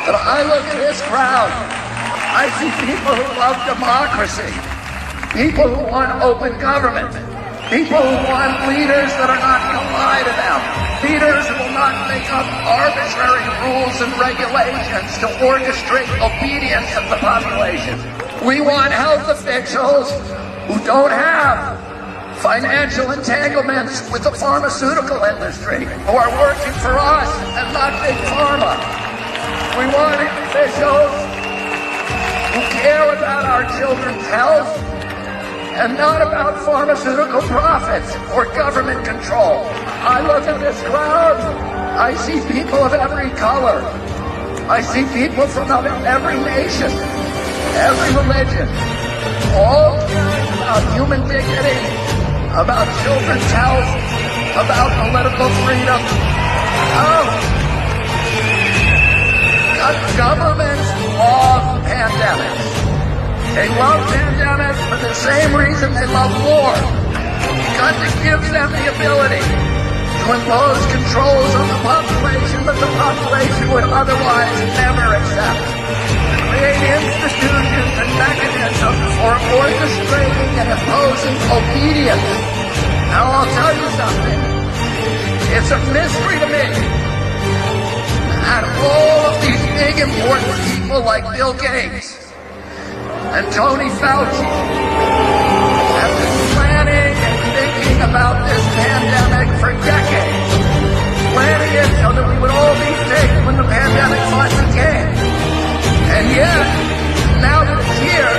But I look at this crowd, I see people who love democracy, people who want open government, people who want leaders that are not going to lie to them, leaders who will not make up arbitrary rules and regulations to orchestrate obedience of the population. We want health officials who don't have financial entanglements with the pharmaceutical industry, who are working for us and not big pharma. We want officials who care about our children's health and not about pharmaceutical profits or government control. I look at this crowd, I see people of every color. I see people from every nation, every religion, all caring about human dignity, about children's health, about political freedom. Governments love pandemics. They love pandemics for the same reason they love war, because it gives them the ability to impose controls on the population that the population would otherwise never accept. Create institutions and mechanisms for orchestrating and imposing obedience. Now I'll tell you something. It's a mystery to me. And all of these big important people like Bill Gates and Tony Fauci have been planning and thinking about this pandemic for decades. Planning it so that we would all be sick when the pandemic finally came. And yet, now that it's here,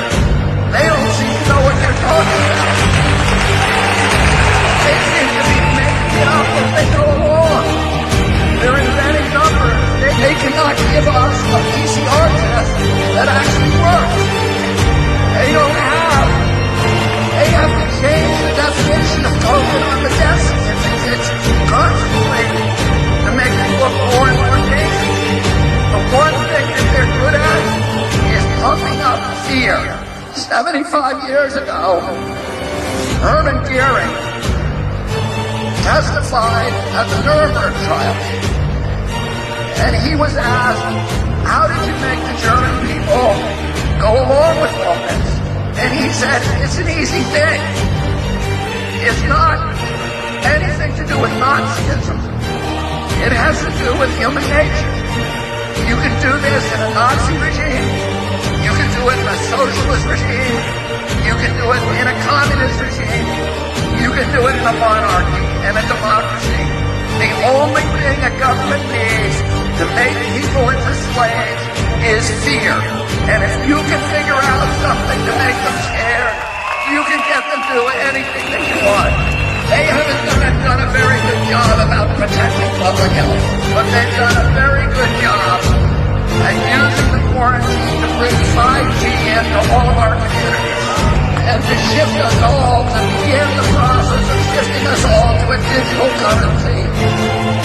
they don't seem to know what they're talking about. They seem to be making it up as they go along. They're inventing numbers. They cannot give us a PCR test that actually works. They have to change the definition of COVID on the death certificates constantly to make it look more and more dangerous. The one thing that they're good at is pumping up fear. 75 years ago, Herman Goering testified at the Nuremberg trial. And he was asked, how did you make the German people go along with all this? And he said, it's an easy thing. It's not anything to do with Nazism. It has to do with human nature. You can do this in a Nazi regime. You can do it in a socialist regime. You can do it in a communist regime. You can do it in a monarchy and a democracy. The only thing a government needs to make people into slaves is fear. And if you can figure out something to make them scared, you can get them to do anything that you want. They haven't done a very good job about protecting public health, but they've done a very good job at using the quarantine to bring 5G into all of our communities and to shift us all, to begin the process of shifting us all to a digital currency,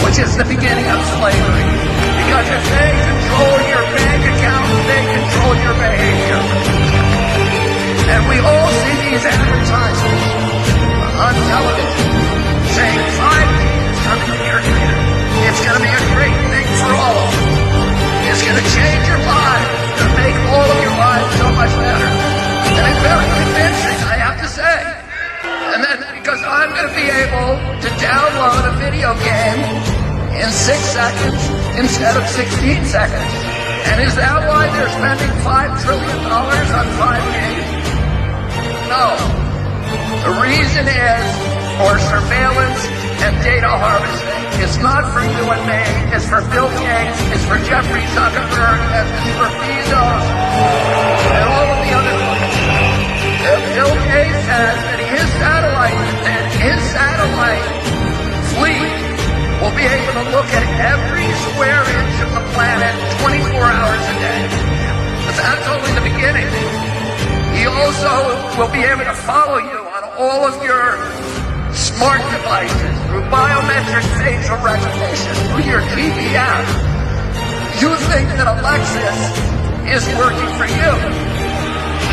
which is the beginning of slavery. Because if they control your bank account, they control your behavior. And we all see these advertisements on television saying 5G is coming to your community. It's going to be a great thing for all of you. It's going to change your life. It's going to make all of your lives so much better. And it's very convincing, I have to say. And then because I'm going to be able to download a video game in 6 seconds instead of 16 seconds. And is that why they're spending $5 trillion on 5G? No. The reason is for surveillance and data harvesting. It's not for you and me. It's for Bill Gates. It's for Jeffrey Zuckerberg. And it's for Bezos and all of the other ones. Bill Gates says that his satellite fleet will be able to look at every square inch of the planet 24 hours a day. But that's only the beginning. He also will be able to follow you on all of your smart devices through biometric facial recognition, through your GPS. You think that Alexis is working for you.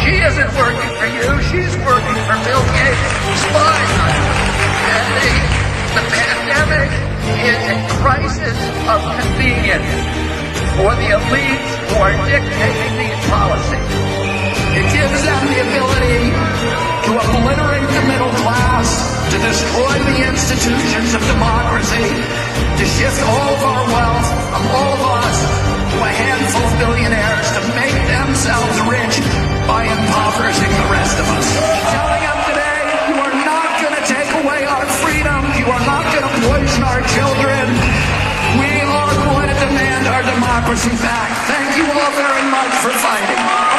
She isn't working for you. She's working for Bill Gates, spying on you. And the pandemic is a crisis of convenience for the elites who are dictating these policies. It gives them the ability to obliterate the middle class, to destroy the institutions of democracy, to shift all of our wealth from all of us to a handful of billionaires to make themselves rich by impoverishing the rest of us. Telling them today, you are not going to take away our freedom. You are not going to poison our children. We are going to demand our democracy back. Thank you all very much for fighting.